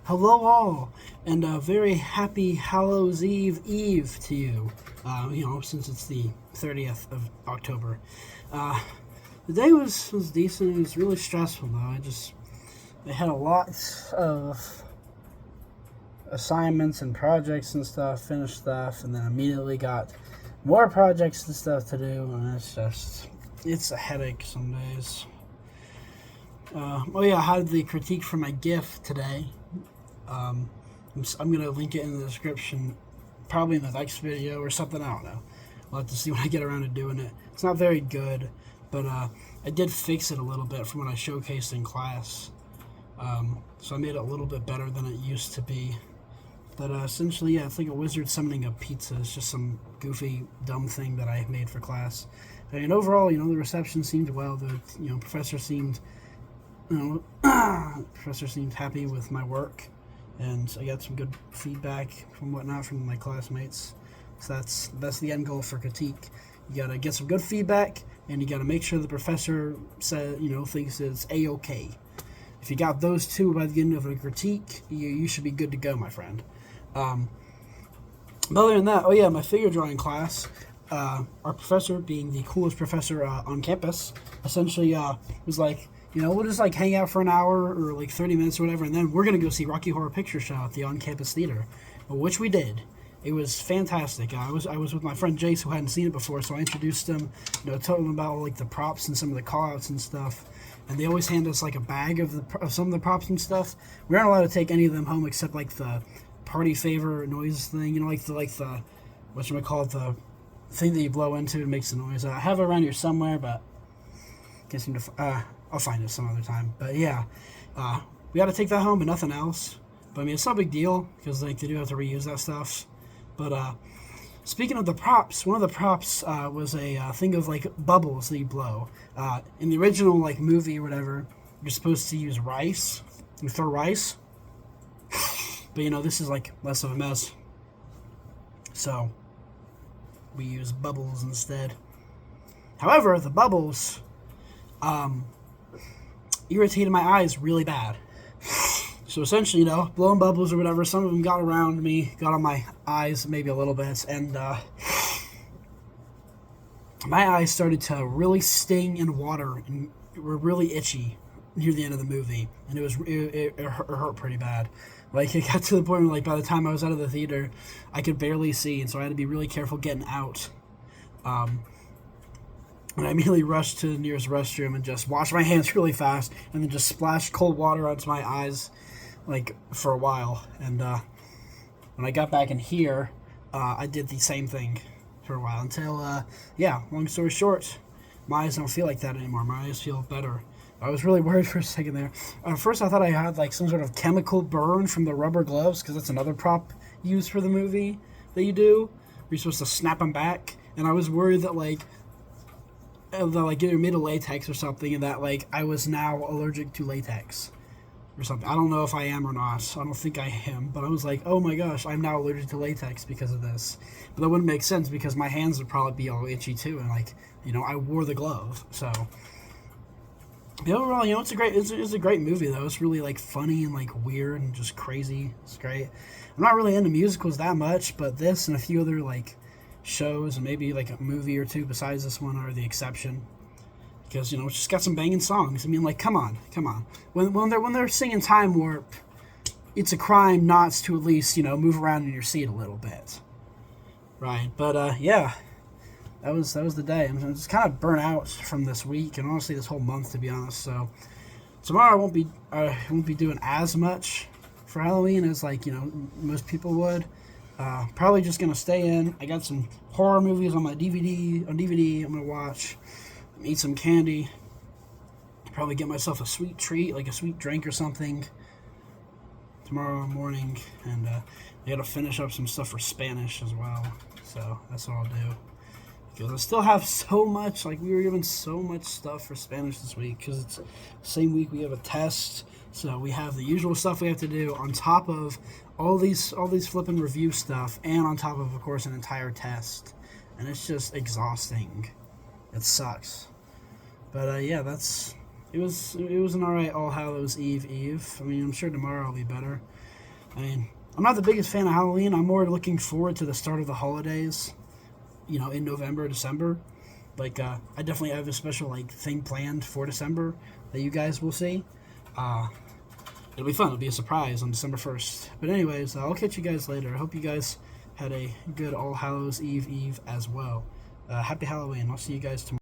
Hello all, and a very happy Hallows Eve Eve to you. Since it's the 30th of October. Uh, the day was decent. It was really stressful though. I had a lot of assignments and projects and stuff, finished stuff, and then immediately got more projects and stuff to do, and it's a headache some days. I had the critique for my GIF today. I'm going to link it in the description, probably in the next video or something. I don't know. We'll have to see when I get around to doing it. It's not very good, but I did fix it a little bit from what I showcased in class. So I made it a little bit better than it used to be. But essentially, yeah, it's like a wizard summoning a pizza. It's just some goofy, dumb thing that I made for class. And overall, the reception seemed well. The professor seemed, professor seemed happy with my work, and I got some good feedback from my classmates. So that's the end goal for critique. You gotta get some good feedback, and you gotta make sure the professor thinks it's a-okay. If you got those two by the end of a critique, you should be good to go, my friend. But other than that, my figure drawing class, our professor, being the coolest professor on campus, essentially was like, we'll just like hang out for an hour or like 30 minutes or whatever, and then we're going to go see Rocky Horror Picture Show at the on-campus theater, which we did. It was fantastic. I was with my friend Jace, who hadn't seen it before, so I introduced him, told him about like the props and some of the call-outs and stuff. And they always hand us like a bag of some of the props and stuff. We aren't allowed to take any of them home except like the party favor noise thing, like the whatchamacallit, the thing that you blow into and makes the noise. I have it around here somewhere, but can't seem to. I'll find it some other time. But yeah, we got to take that home, but nothing else. But I mean, it's not a big deal because like they do have to reuse that stuff. But speaking of the props, one of the props was a thing of like bubbles that you blow. In the original like movie or whatever, you're supposed to use rice. You throw rice, but this is like less of a mess. So we use bubbles instead. However, the bubbles irritated my eyes really bad. So essentially, blowing bubbles or whatever, some of them got around me, got on my eyes maybe a little bit, and my eyes started to really sting in water and were really itchy near the end of the movie, and it hurt pretty bad. Like, it got to the point where, like, by the time I was out of the theater, I could barely see, and so I had to be really careful getting out. And I immediately rushed to the nearest restroom and just washed my hands really fast, and then just splashed cold water onto my eyes, like, for a while. And when I got back in here, I did the same thing for a while until, long story short, my eyes don't feel like that anymore. My eyes feel better. I was really worried for a second there. First, I thought I had, like, some sort of chemical burn from the rubber gloves, because that's another prop used for the movie that you do, where you're supposed to snap them back. And I was worried that, like, either made of latex or something, and that, like, I was now allergic to latex or something. I don't know if I am or not. I don't think I am, but I was like, oh my gosh, I'm now allergic to latex because of this. But that wouldn't make sense because my hands would probably be all itchy too, and like, I wore the glove. So but overall, it's a great movie though. It's really like funny and like weird and just crazy. It's great. I'm not really into musicals that much, but this and a few other like shows and maybe like a movie or two besides this one are the exception. Because, it's just got some banging songs. I mean, like, come on. When they're singing Time Warp, it's a crime not to at least, move around in your seat a little bit. Right, but, that was the day. I'm just kind of burnt out from this week, and honestly this whole month, to be honest. So, tomorrow I won't be doing as much for Halloween as, like, most people would. Probably just going to stay in. I got some horror movies on my DVD. I'm going to watch. Eat some candy, probably get myself a sweet treat, like a sweet drink or something tomorrow morning, and I gotta finish up some stuff for Spanish as well, so that's what I'll do, because I still have so much, like we were given so much stuff for Spanish this week, because it's the same week we have a test, so we have the usual stuff we have to do on top of all these flipping review stuff, and on top of course, an entire test, and it's just exhausting. It sucks. But it was an alright All Hallows Eve Eve. I mean, I'm sure tomorrow will be better. I mean, I'm not the biggest fan of Halloween. I'm more looking forward to the start of the holidays, in November, December. Like, I definitely have a special, like, thing planned for December that you guys will see. It'll be fun. It'll be a surprise on December 1st. But anyways, I'll catch you guys later. I hope you guys had a good All Hallows Eve Eve as well. Happy Halloween. I'll see you guys tomorrow.